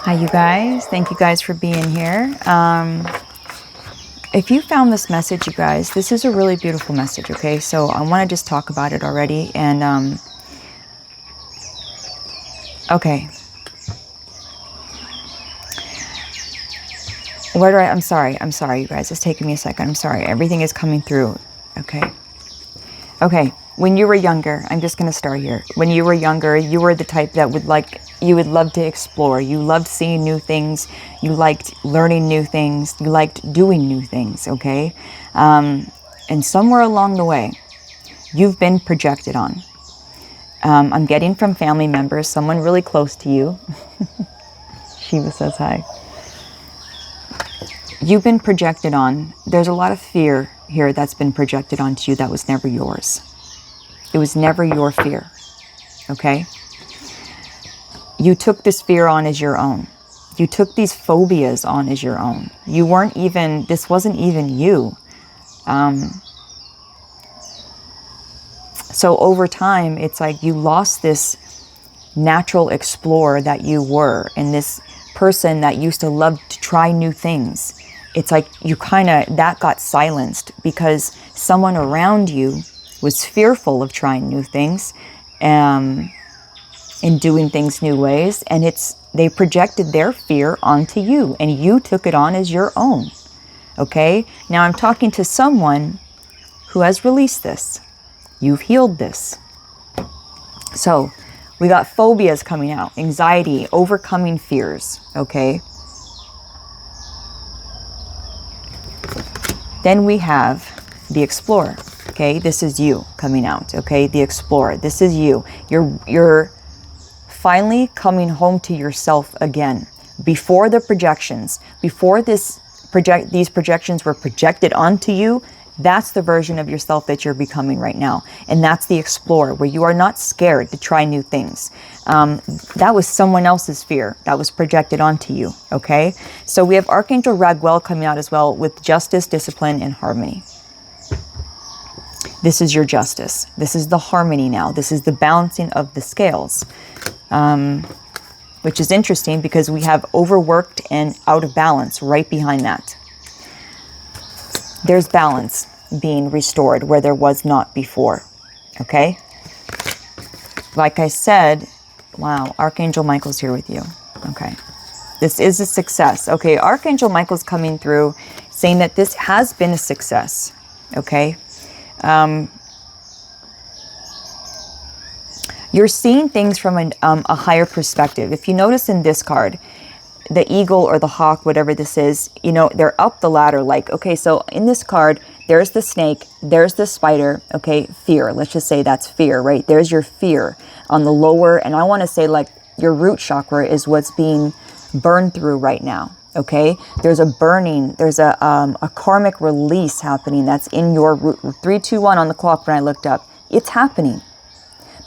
Hi, you guys. Thank you guys for being here. If you found this message, you guys, this is a really beautiful message, okay? So I want to just talk about it already. And, okay. Where do I'm sorry, you guys. It's taking me a second. I'm sorry. Everything is coming through. Okay. Okay. When you were younger, I'm just going to start here. When you were younger, you were the type that you would love to explore. You loved seeing new things. You liked learning new things. You liked doing new things, okay? And somewhere along the way, you've been projected on. I'm getting from family members, someone really close to you. Shiva says hi. You've been projected on. There's a lot of fear here that's been projected onto you that was never yours. It was never your fear, okay? You took this fear on as your own. You took these phobias on as your own. You weren't even, this wasn't even you. So over time, it's like you lost this natural explorer that you were, and this person that used to love to try new things. It's like you that got silenced because someone around you was fearful of trying new things and doing things new ways, and they projected their fear onto you, and you took it on as your own. Okay? Now I'm talking to someone who has released this. You've healed this. So we got phobias coming out, anxiety, overcoming fears, okay? Then we have the explorer. Okay, this is you coming out, okay? The explorer, this is you. You're finally coming home to yourself again. Before the projections, before these projections were projected onto you, that's the version of yourself that you're becoming right now. And that's the explorer, where you are not scared to try new things. That was someone else's fear that was projected onto you, okay? So we have Archangel Raguel coming out as well with justice, discipline, and harmony. This is your justice. This is the harmony now. This is the balancing of the scales, which is interesting because we have overworked and out of balance right behind that. There's balance being restored where there was not before, okay? Like I said, wow, Archangel Michael's here with you, okay? This is a success. Okay, Archangel Michael's coming through saying that this has been a success, okay? You're seeing things from a higher perspective. If you notice in this card, the eagle or the hawk, whatever this is, you know, they're up the ladder. Like, okay, so in this card, there's the snake, there's the spider, okay, fear. Let's just say that's fear, right? There's your fear on the lower, and I want to say like your root chakra is what's being burned through right now. Okay, there's a burning, there's a karmic release happening that's in your root. 321 on the clock when I looked up. It's happening.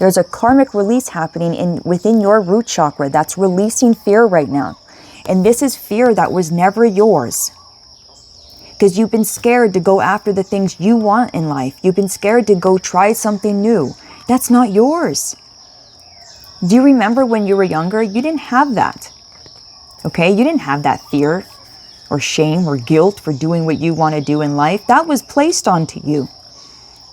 There's a karmic release happening within your root chakra that's releasing fear right now. And this is fear that was never yours. Because you've been scared to go after the things you want in life. You've been scared to go try something new. That's not yours. Do you remember when you were younger? You didn't have that. Okay, you didn't have that fear or shame or guilt for doing what you want to do in life. That was placed onto you.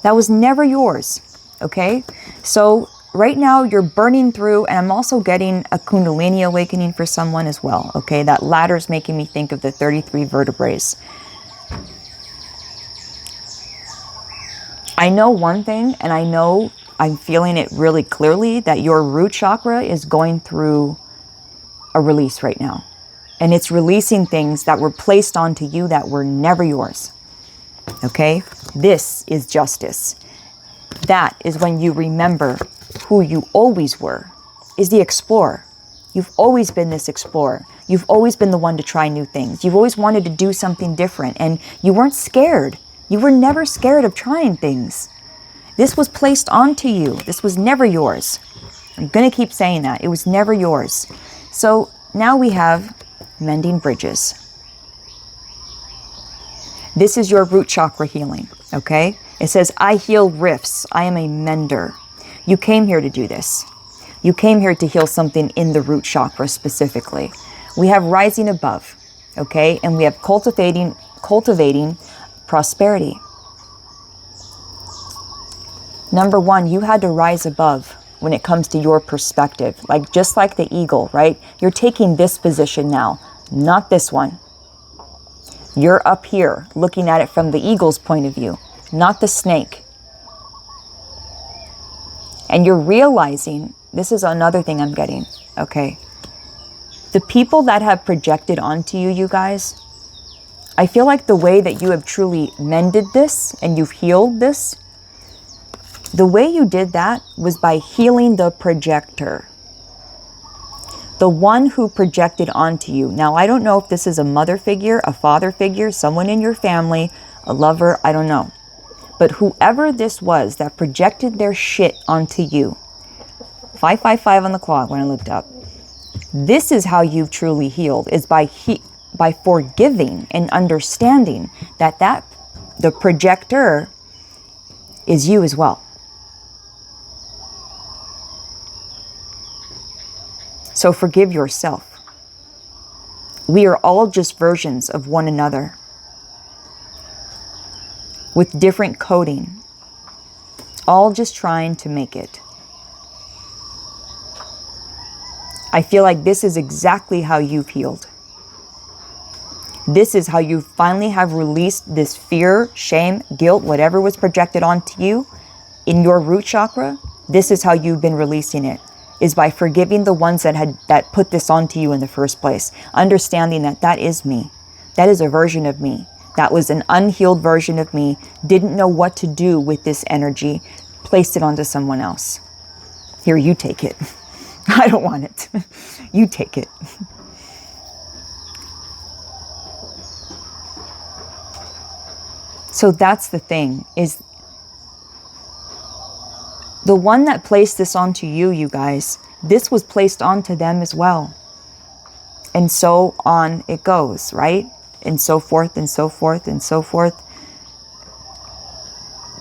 That was never yours. Okay, so right now you're burning through, and I'm also getting a Kundalini awakening for someone as well. Okay, that ladder's making me think of the 33 vertebrae. I know one thing, and I know I'm feeling it really clearly, that your root chakra is going through a release right now. And it's releasing things that were placed onto you that were never yours. Okay? This is justice. That is when you remember who you always were, is the explorer. You've always been this explorer. You've always been the one to try new things. You've always wanted to do something different, and you weren't scared. You were never scared of trying things. This was placed onto you. This was never yours. I'm going to keep saying that. It was never yours. So now we have mending bridges. This is your root chakra healing, okay? It says, I heal rifts. I am a mender. You came here to do this. You came here to heal something in the root chakra specifically. We have rising above, okay? And we have cultivating prosperity. Number one, you had to rise above when it comes to your perspective. Like, just like the eagle, right? You're taking this position now, not this one. You're up here looking at it from the eagle's point of view, not the snake. And you're realizing, this is another thing I'm getting, okay? The people that have projected onto you, you guys, I feel like the way that you have truly mended this and you've healed this, the way you did that was by healing the projector. The one who projected onto you. Now, I don't know if this is a mother figure, a father figure, someone in your family, a lover, I don't know. But whoever this was that projected their shit onto you, 555 on the clock when I looked up, this is how you've truly healed, is by forgiving and understanding that the projector is you as well. So forgive yourself. We are all just versions of one another with different coding, all just trying to make it. I feel like this is exactly how you've healed. This is how you finally have released this fear, shame, guilt, whatever was projected onto you in your root chakra. This is how you've been releasing it, is by forgiving the ones that put this onto you in the first place. Understanding that is me. That is a version of me. That was an unhealed version of me. Didn't know what to do with this energy. Placed it onto someone else. Here, you take it. I don't want it. You take it. So that's the thing, is the one that placed this onto you, you guys, this was placed onto them as well. And so on it goes, right? And so forth and so forth and so forth.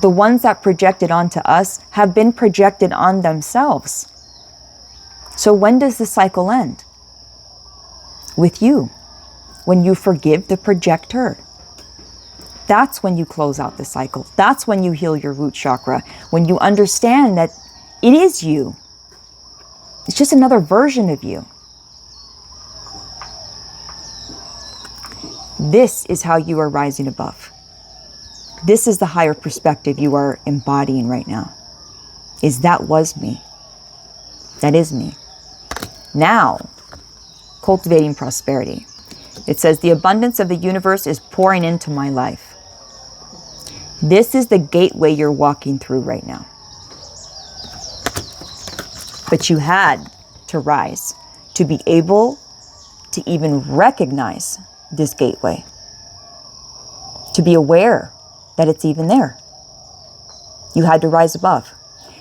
The ones that projected onto us have been projected on themselves. So when does the cycle end? With you. When you forgive the projector. That's when you close out the cycle. That's when you heal your root chakra. When you understand that it is you. It's just another version of you. This is how you are rising above. This is the higher perspective you are embodying right now. Is that was me. That is me. Now, cultivating prosperity. It says, the abundance of the universe is pouring into my life. This is the gateway you're walking through right now. But you had to rise to be able to even recognize this gateway. To be aware that it's even there. You had to rise above.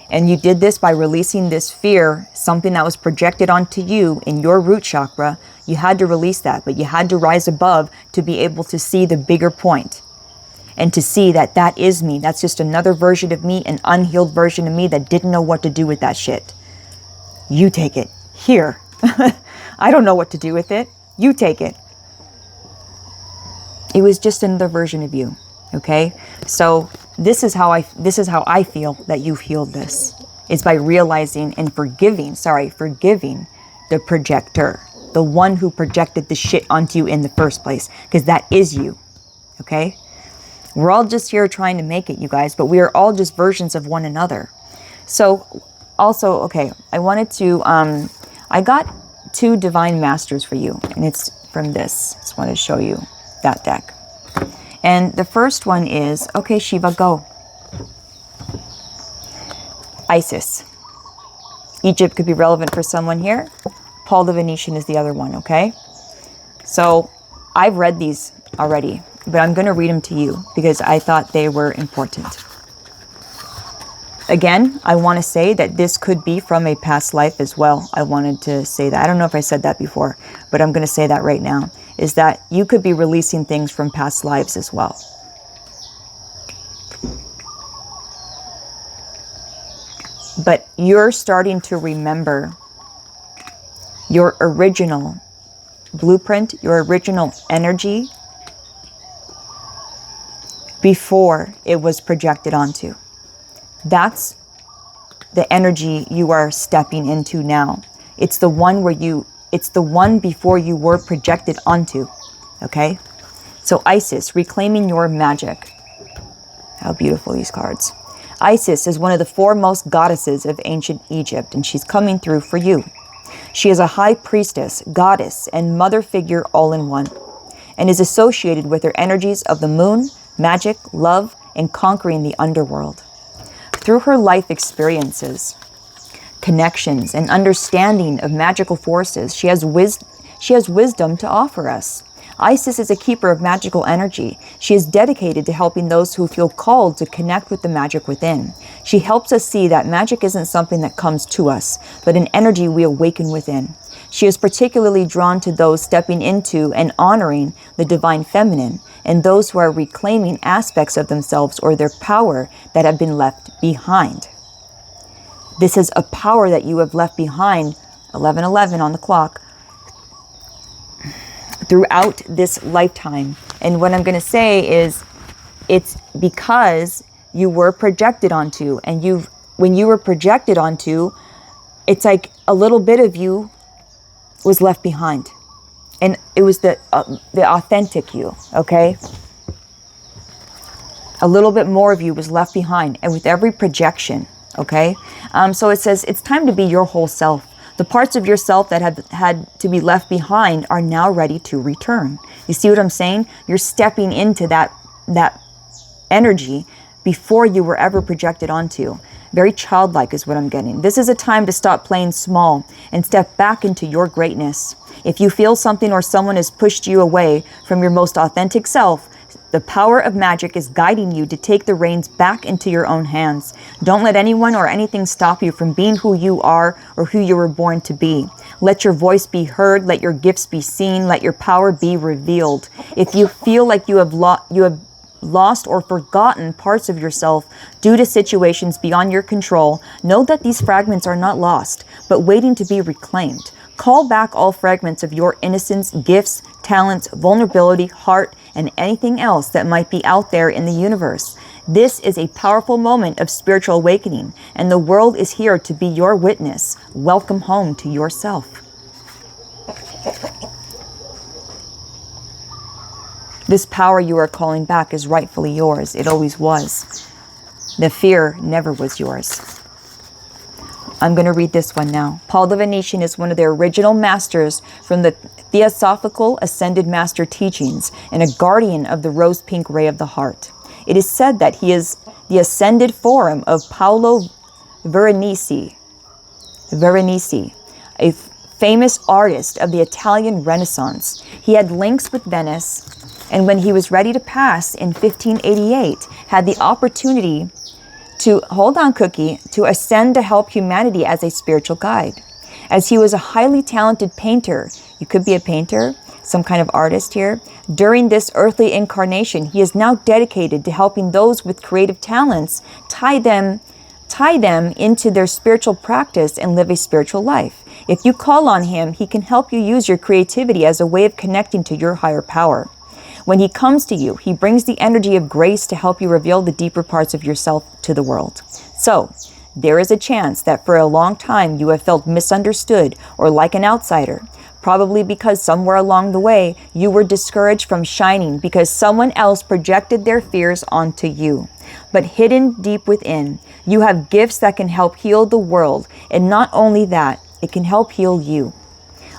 And you did this by releasing this fear, something that was projected onto you in your root chakra. You had to release that, but you had to rise above to be able to see the bigger point. And to see that that is me. That's just another version of me, an unhealed version of me that didn't know what to do with that shit. You take it. Here. I don't know what to do with it. You take it. It was just another version of you. Okay? So this is how I feel that you've healed this. It's by realizing and forgiving the projector. The one who projected the shit onto you in the first place. Because that is you. Okay? We're all just here trying to make it, you guys, but we are all just versions of one another. So also, okay, I wanted to, I got 2 divine masters for you, and it's from this. Just want to show you that deck. And the first one is, okay, Shiva, go. Isis. Egypt could be relevant for someone here. Paul the Venetian is the other one, okay? So I've read these already, but I'm going to read them to you because I thought they were important. Again, I want to say that this could be from a past life as well. I wanted to say that. I don't know if I said that before, but I'm going to say that right now, is that you could be releasing things from past lives as well. But you're starting to remember your original blueprint, your original energy before it was projected onto. That's the energy you are stepping into now. It's the one before you were projected onto. Okay? So Isis, reclaiming your magic. How beautiful these cards. Isis is one of the foremost goddesses of ancient Egypt, and she's coming through for you. She is a high priestess, goddess, and mother figure all in one, and is associated with her energies of the moon, magic, love, and conquering the underworld. Through her life experiences, connections, and understanding of magical forces, she has wisdom to offer us. Isis is a keeper of magical energy. She is dedicated to helping those who feel called to connect with the magic within. She helps us see that magic isn't something that comes to us, but an energy we awaken within. She is particularly drawn to those stepping into and honoring the divine feminine, and those who are reclaiming aspects of themselves or their power that have been left behind. This is a power that you have left behind, 11:11 on the clock, throughout this lifetime. And what I'm going to say is, it's because you were projected onto, and when you were projected onto, it's like a little bit of you was left behind, and it was the authentic you. Okay, a little bit more of you was left behind, and with every projection. Okay, so it says it's time to be your whole self. The parts of yourself that have had to be left behind are now ready to return. You see what I'm saying? You're stepping into that energy before you were ever projected onto. Very childlike is what I'm getting. This is a time to stop playing small and step back into your greatness. If you feel something or someone has pushed you away from your most authentic self, the power of magic is guiding you to take the reins back into your own hands. Don't let anyone or anything stop you from being who you are or who you were born to be. Let your voice be heard. Let your gifts be seen. Let your power be revealed. If you feel like you have lost or forgotten parts of yourself due to situations beyond your control, know that these fragments are not lost, but waiting to be reclaimed. Call back all fragments of your innocence, gifts, talents, vulnerability, heart, and anything else that might be out there in the universe. This is a powerful moment of spiritual awakening, and the world is here to be your witness. Welcome home to yourself. This power you are calling back is rightfully yours. It always was. The fear never was yours. I'm going to read this one now. Paul the Venetian is one of the original masters from the Theosophical Ascended Master teachings and a guardian of the rose pink ray of the heart. It is said that he is the ascended form of Paolo Veronese, a famous artist of the Italian Renaissance. He had links with Venice, and when he was ready to pass in 1588, had the opportunity to, hold on Cookie, to ascend to help humanity as a spiritual guide. As he was a highly talented painter, you could be a painter, some kind of artist here, during this earthly incarnation, he is now dedicated to helping those with creative talents tie them into their spiritual practice and live a spiritual life. If you call on him, he can help you use your creativity as a way of connecting to your higher power. When he comes to you, he brings the energy of grace to help you reveal the deeper parts of yourself to the world. So, there is a chance that for a long time you have felt misunderstood or like an outsider, probably because somewhere along the way you were discouraged from shining because someone else projected their fears onto you. But hidden deep within, you have gifts that can help heal the world, and not only that, it can help heal you.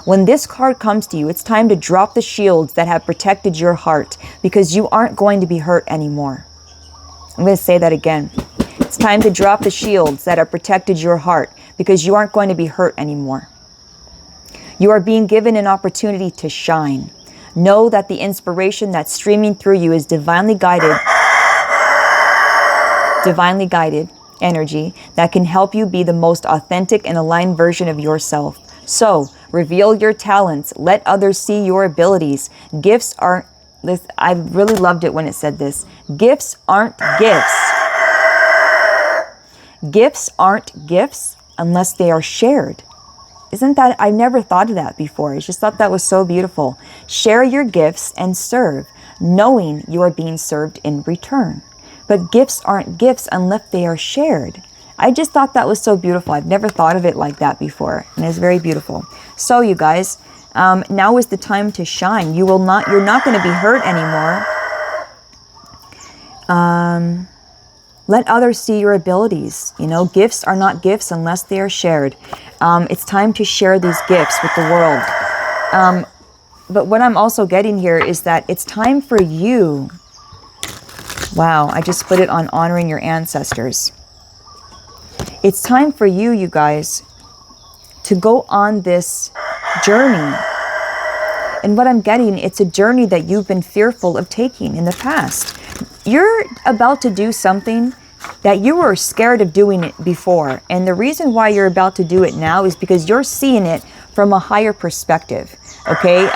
When this card comes to you, it's time to drop the shields that have protected your heart because you aren't going to be hurt anymore. I'm going to say that again. It's time to drop the shields that have protected your heart because you aren't going to be hurt anymore. You are being given an opportunity to shine. Know that the inspiration that's streaming through you is divinely guided energy that can help you be the most authentic and aligned version of yourself. So, reveal your talents. Let others see your abilities. Gifts aren't, I really loved it when it said this. Gifts aren't gifts. Gifts aren't gifts unless they are shared. Isn't that, I never thought of that before. I just thought that was so beautiful. Share your gifts and serve, knowing you are being served in return. But gifts aren't gifts unless they are shared. I just thought that was so beautiful. I've never thought of it like that before, and it's very beautiful. So you guys, now is the time to shine. You're not going to be hurt anymore. Let others see your abilities. You know, gifts are not gifts unless they are shared. It's time to share these gifts with the world. But what I'm also getting here is that it's time for you. Wow, I just put it on honoring your ancestors. It's time for you, you guys, to go on this journey. And what I'm getting, it's a journey that you've been fearful of taking in the past. You're about to do something that you were scared of doing it before. And the reason why you're about to do it now is because you're seeing it from a higher perspective. Okay?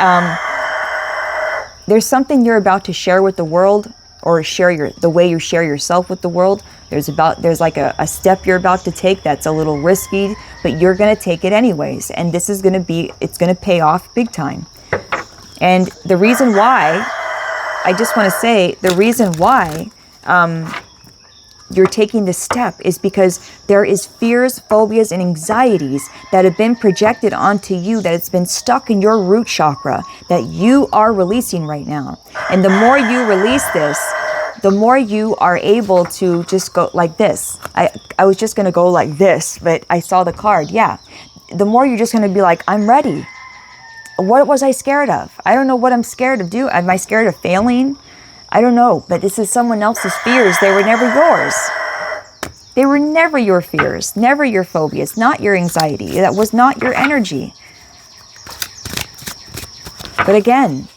There's something you're about to share with the world, or share the way you share yourself with the world. There's like a step you're about to take that's a little risky, but you're going to take it anyways. And this is going to it's going to pay off big time. And the reason why, I just want to say, the reason why you're taking this step is because there is fears, phobias, and anxieties that have been projected onto you, that it's been stuck in your root chakra, that you are releasing right now. And the more you release this, the more you are able to just go like this. I was just going to go like this, but I saw the card. Yeah. The more you're just going to be like, I'm ready. What was I scared of? I don't know what I'm scared of. Am I scared of failing? I don't know, but this is someone else's fears. They were never yours. They were never your fears, never your phobias, not your anxiety. That was not your energy. But again,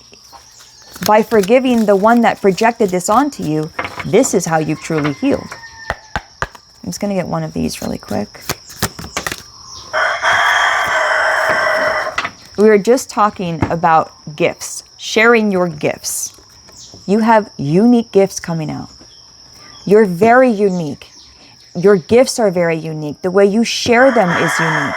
by forgiving the one that projected this onto you, this is how you've truly healed. I'm just going to get one of these really quick. We were just talking about gifts, sharing your gifts. You have unique gifts coming out. You're very unique. Your gifts are very unique. The way you share them is unique.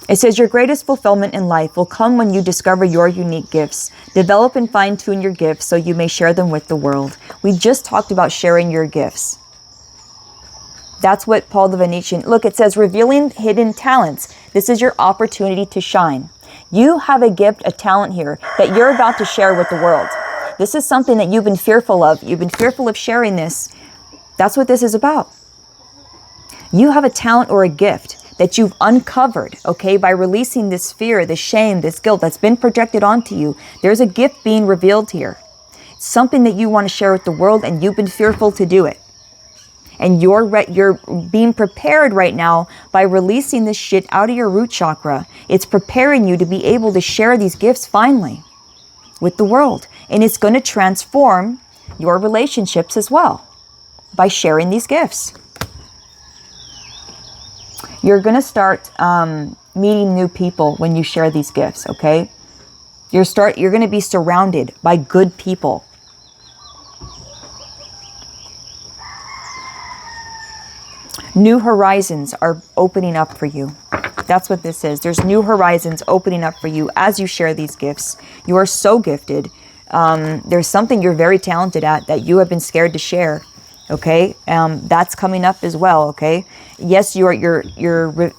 It says your greatest fulfillment in life will come when you discover your unique gifts. Develop and fine-tune your gifts so you may share them with the world. We just talked about sharing your gifts. That's what Paul the Venetian, look, it says revealing hidden talents. This is your opportunity to shine. You have a gift, a talent here that you're about to share with the world. This is something that you've been fearful of. You've been fearful of sharing this. That's what this is about. You have a talent or a gift that you've uncovered, okay, by releasing this fear, this shame, this guilt that's been projected onto you. There's a gift being revealed here. It's something that you want to share with the world, and you've been fearful to do it. And you're being prepared right now by releasing this shit out of your root chakra. It's preparing you to be able to share these gifts finally with the world. And it's going to transform your relationships as well by sharing these gifts. You're going to start meeting new people when you share these gifts, okay? You're going to be surrounded by good people. New horizons are opening up for you. That's what this is. There's new horizons opening up for you as you share these gifts. You are so gifted. There's something you're very talented at that you have been scared to share. Okay, that's coming up as well. Okay, yes, you're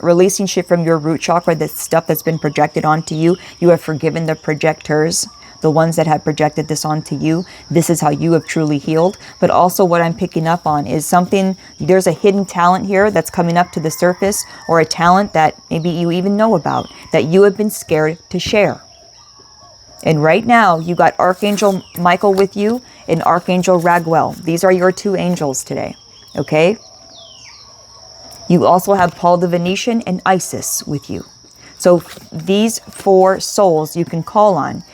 releasing shit from your root chakra. This stuff that's been projected onto you. You have forgiven the projectors, the ones that have projected this onto you. This is how you have truly healed. But also what I'm picking up on is there's a hidden talent here that's coming up to the surface, or a talent that maybe you even know about that you have been scared to share. And right now, you got Archangel Micheal with you and Archangel Raguel. These are your two angels today, okay? You also have Paul the Venetian and Isis with you. So these 4 souls you can call on.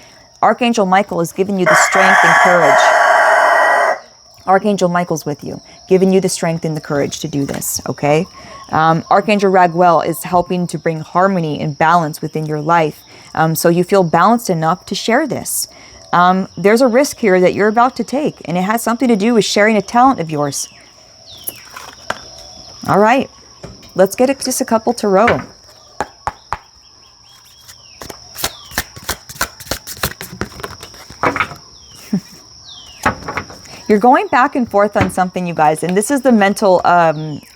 Archangel Micheal is giving you the strength and courage. Archangel Michael's with you, giving you the strength and the courage to do this, okay? Archangel Raguel is helping to bring harmony and balance within your life, so you feel balanced enough to share this. There's a risk here that you're about to take, and it has something to do with sharing a talent of yours. All right, let's get just a couple tarot. You're going back and forth on something, you guys, and this is the mental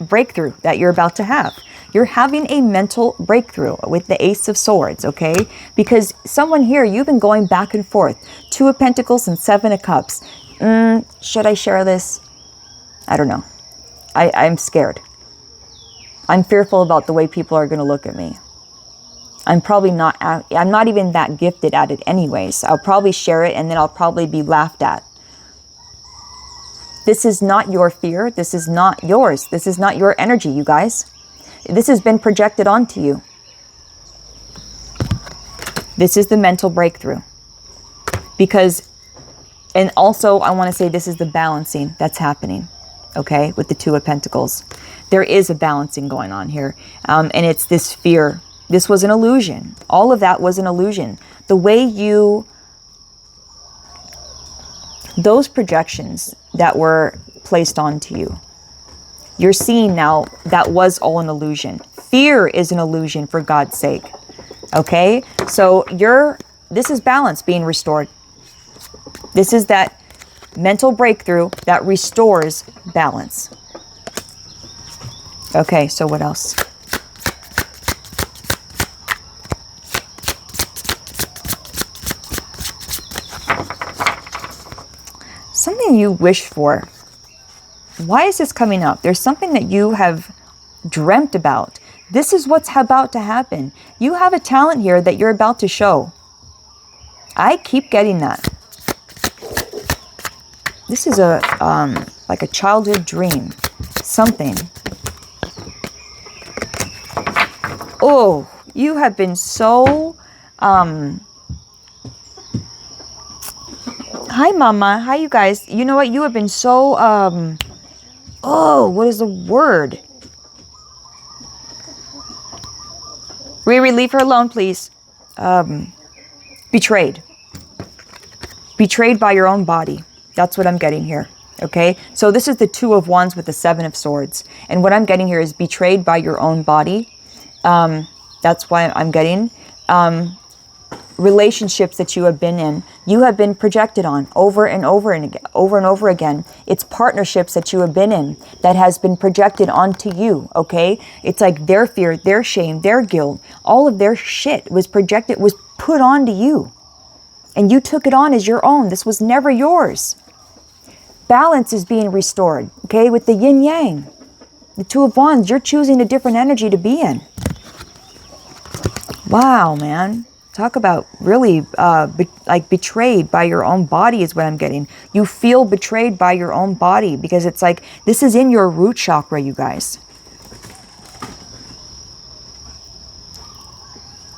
breakthrough that you're about to have. You're having a mental breakthrough with the Ace of Swords, okay? Because someone here, you've been going back and forth. 2 of Pentacles and 7 of Cups. Should I share this? I don't know. I'm scared. I'm fearful about the way people are going to look at me. I'm not even that gifted at it anyways. I'll probably share it and then I'll probably be laughed at. This is not your fear. This is not yours. This is not your energy, you guys. This has been projected onto you. This is the mental breakthrough. Because, and also I want to say this is the balancing that's happening, okay, with the 2 of Pentacles. There is a balancing going on here. And it's this fear. This was an illusion. All of that was an illusion. The way you, those projections that were placed onto you, you're seeing now that was all an illusion. Fear is an illusion, for God's sake. Okay? So this is balance being restored. This is that mental breakthrough that restores balance. Okay, so what else? Something you wish for. Why is this coming up? There's something that you have dreamt about. This is what's about to happen. You have a talent here that you're about to show. I keep getting that. This is a like a childhood dream. Something. Oh, you have been so hi, Mama. Hi, you guys. You know what? You have been so, oh, what is the word? Riri, leave her alone, please. Betrayed. Betrayed by your own body. That's what I'm getting here. Okay? So this is the 2 of Wands with the 7 of Swords. And what I'm getting here is betrayed by your own body. That's why I'm getting relationships that you have been in, you have been projected on over and over again. It's partnerships that you have been in that has been projected onto you, okay? It's like their fear, their shame, their guilt, all of their shit was projected, was put onto you. And you took it on as your own. This was never yours. Balance is being restored, okay? With the yin yang, the 2 of Wands, you're choosing a different energy to be in. Wow, man. Talk about really like betrayed by your own body is what I'm getting. You feel betrayed by your own body because it's like this is in your root chakra, you guys.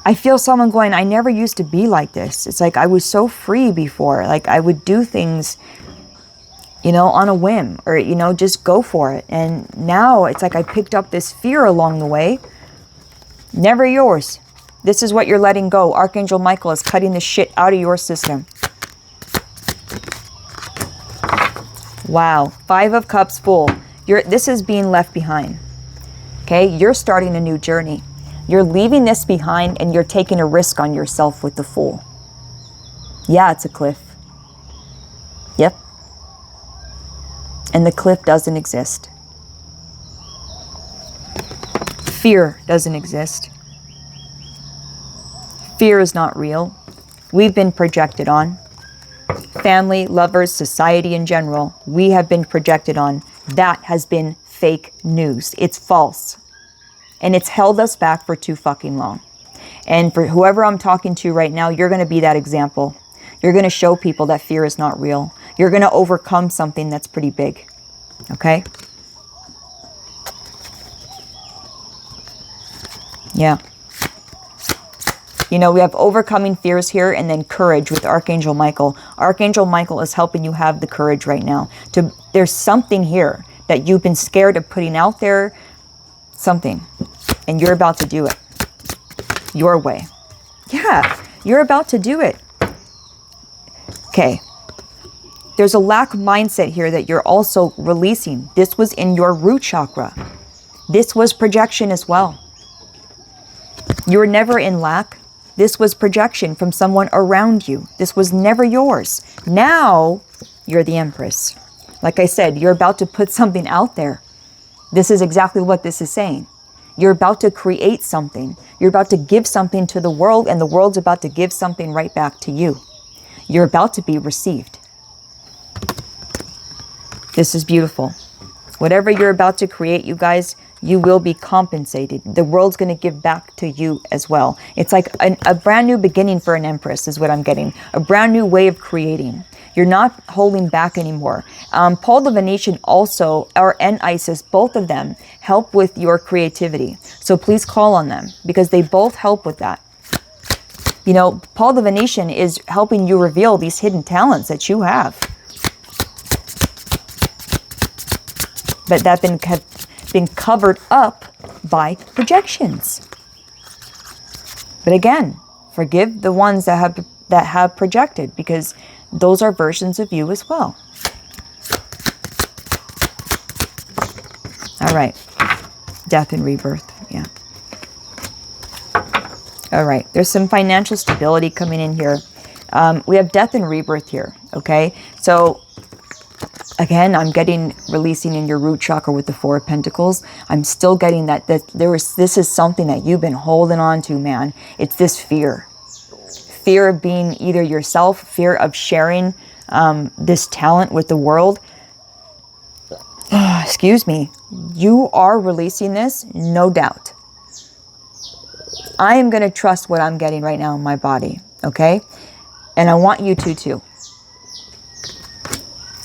I feel someone going, I never used to be like this. It's like I was so free before. Like I would do things, you know, on a whim or, you know, just go for it. And now it's like I picked up this fear along the way. Never yours. This is what you're letting go. Archangel Michael is cutting the shit out of your system. Wow. 5 of Cups full. This is being left behind. Okay? You're starting a new journey. You're leaving this behind and you're taking a risk on yourself with the Fool. Yeah, it's a cliff. Yep. And the cliff doesn't exist. Fear doesn't exist. Fear is not real. We've been projected on. Family, lovers, society in general, we have been projected on. That has been fake news. It's false. And it's held us back for too fucking long. And for whoever I'm talking to right now, you're going to be that example. You're going to show people that fear is not real. You're going to overcome something that's pretty big. Okay? Yeah. You know, we have overcoming fears here and then courage with Archangel Michael. Archangel Michael is helping you have the courage right now. There's something here that you've been scared of putting out there. Something. And you're about to do it. Your way. Yeah, you're about to do it. Okay. There's a lack mindset here that you're also releasing. This was in your root chakra. This was projection as well. You were never in lack. This was projection from someone around you. This was never yours. Now, you're the Empress. Like I said, you're about to put something out there. This is exactly what this is saying. You're about to create something. You're about to give something to the world, and the world's about to give something right back to you. You're about to be received. This is beautiful. Whatever you're about to create, you guys, you will be compensated. The world's going to give back to you as well. It's like a brand new beginning for an empress is what I'm getting. A brand new way of creating. You're not holding back anymore. Paul the Venetian also, and Isis, both of them help with your creativity. So please call on them because they both help with that. You know, Paul the Venetian is helping you reveal these hidden talents that you have. But that have been covered up by projections. But again, forgive the ones that have projected, because those are versions of you as well. All right. Death and rebirth. Yeah. All right. There's some financial stability coming in here. We have death and rebirth here. Okay. So again, I'm getting releasing in your root chakra with the Four of Pentacles. I'm still getting that this is something that you've been holding on to, man. It's this fear. Fear of being either yourself, fear of sharing this talent with the world. Excuse me. You are releasing this, no doubt. I am going to trust what I'm getting right now in my body, okay? And I want you to too.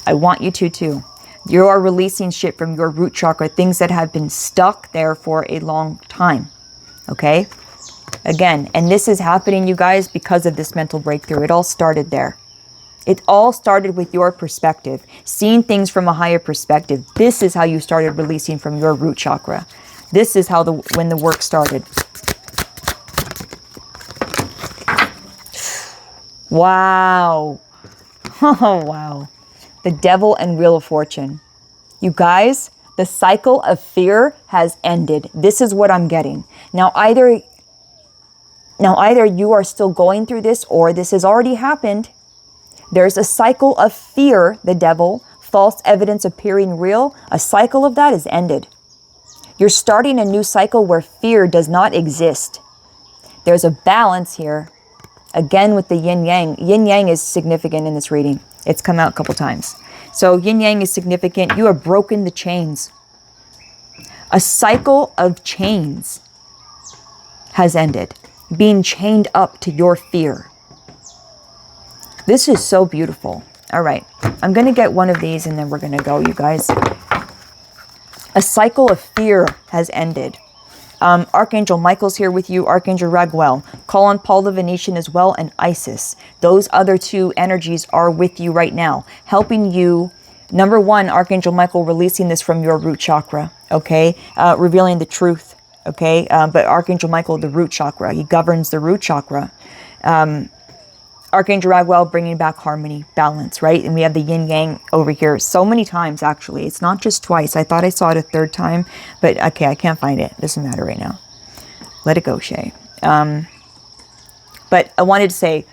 I want you to too. You are releasing shit from your root chakra, things that have been stuck there for a long time. Okay? Again, and this is happening, you guys, because of this mental breakthrough. It all started there. It all started with your perspective, seeing things from a higher perspective. This is how you started releasing from your root chakra. This is how when the work started. Wow. Oh, wow. The Devil and Wheel of Fortune. You guys, the cycle of fear has ended. This is what I'm getting. Now either you are still going through this, or this has already happened. There's a cycle of fear, the devil, false evidence appearing real. A cycle of that is ended. You're starting a new cycle where fear does not exist. There's a balance here. Again with the yin yang. Yin yang is significant in this reading. It's come out a couple times. So yin yang is significant. You have broken the chains. A cycle of chains has ended. Being chained up to your fear. This is so beautiful. All right. I'm going to get one of these and then we're going to go, you guys. A cycle of fear has ended. Archangel Michael's here with you. Archangel Raguel. Call on Paul the Venetian as well, and Isis. Those other two energies are with you right now, helping you. Number one, Archangel Michael releasing this from your root chakra, okay? Revealing the truth, okay? But Archangel Michael, the root chakra, he governs the root chakra. Archangel Raguel bringing back harmony, balance, right? And we have the yin yang over here so many times, actually. It's not just twice. I thought I saw it a third time, but okay, I can't find it. Doesn't matter right now. Let it go, Shay. But I wanted to say,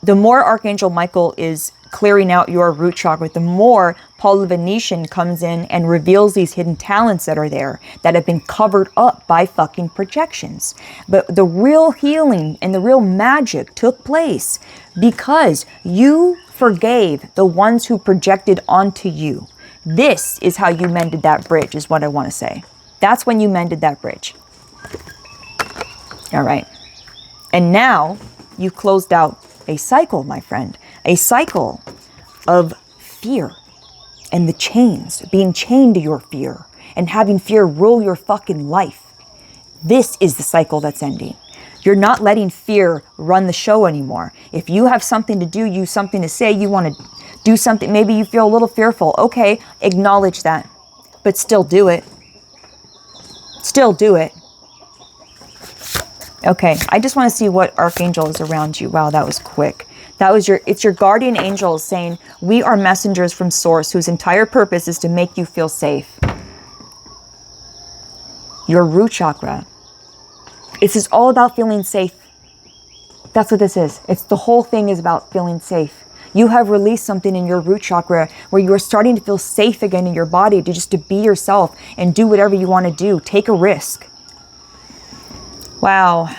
the more Archangel Michael is clearing out your root chakra, the more Paul the Venetian comes in and reveals these hidden talents that are there, that have been covered up by fucking projections. But the real healing and the real magic took place because you forgave the ones who projected onto you. This is how you mended that bridge, is what I want to say. That's when you mended that bridge. All right. And now you closed out a cycle, my friend. A cycle of fear and the chains, being chained to your fear and having fear rule your fucking life. This is the cycle that's ending. You're not letting fear run the show anymore. If you have something to do, you something to say, you want to do something, maybe you feel a little fearful. Okay, acknowledge that, but still do it. Still do it. Okay, I just want to see what archangel is around you. Wow, that was quick. That was it's your guardian angels saying, we are messengers from source whose entire purpose is to make you feel safe. Your root chakra. This is all about feeling safe. That's what this is. It's the whole thing is about feeling safe. You have released something in your root chakra where you are starting to feel safe again in your body to be yourself and do whatever you want to do. Take a risk. Wow.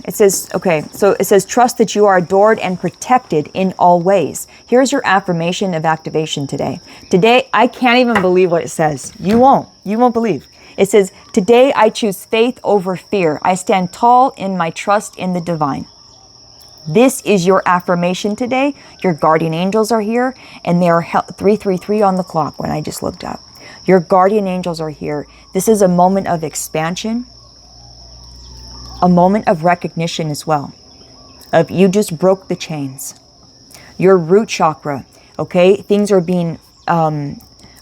It says, okay, so it says, trust that you are adored and protected in all ways. Here's your affirmation of activation today. Today, I can't even believe what it says. You won't believe. It says, today I choose faith over fear. I stand tall in my trust in the divine. This is your affirmation today. Your guardian angels are here, and they are 333 on the clock when I just looked up. Your guardian angels are here. This is a moment of expansion, a moment of recognition as well, of you just broke the chains. Your root chakra, okay? Things are being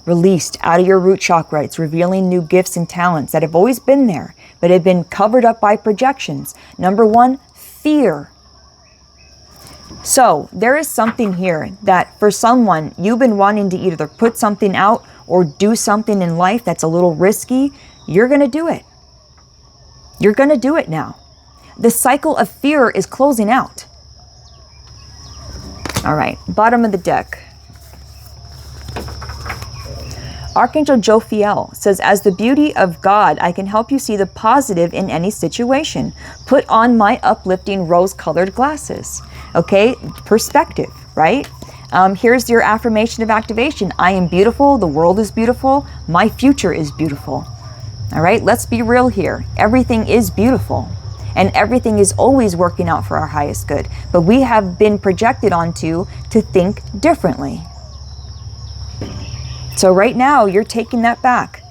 released out of your root chakra. It's revealing new gifts and talents that have always been there, but have been covered up by projections. Number one, fear. So there is something here that for someone, you've been wanting to either put something out or do something in life that's a little risky. You're going to do it. You're going to do it now. The cycle of fear is closing out. All right, bottom of the deck. Archangel Jophiel says, as the beauty of God, I can help you see the positive in any situation. Put on my uplifting rose-colored glasses. Okay, perspective, right? Here's your affirmation of activation. I am beautiful. The world is beautiful. My future is beautiful. All right, let's be real here. Everything is beautiful, and everything is always working out for our highest good. But we have been projected onto to think differently. So right now, you're taking that back.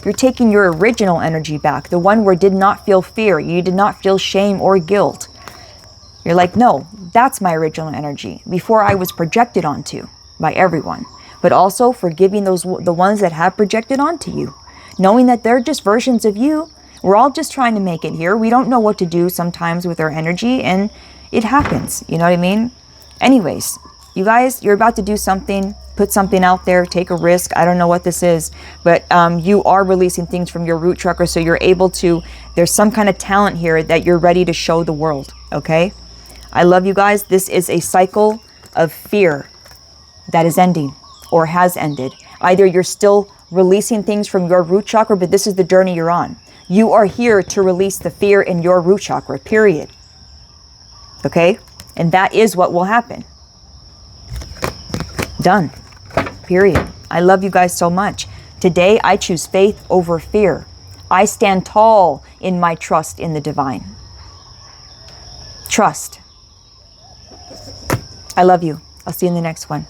You're taking your original energy back, the one where did not feel fear. You did not feel shame or guilt. You're like, no, that's my original energy before I was projected onto by everyone. But also forgiving the ones that have projected onto you. Knowing that they're just versions of you. We're all just trying to make it here. We don't know what to do sometimes with our energy, and it happens. You know what I mean? Anyways, you guys, you're about to do something, put something out there, take a risk. I don't know what this is, but you are releasing things from your root chakra, so you're able to, there's some kind of talent here that you're ready to show the world, okay? I love you guys. This is a cycle of fear that is ending or has ended. Either you're still releasing things from your root chakra, but this is the journey you're on. You are here to release the fear in your root chakra, period. Okay? And that is what will happen. Done. Period. I love you guys so much. Today, I choose faith over fear. I stand tall in my trust in the divine. Trust. I love you. I'll see you in the next one.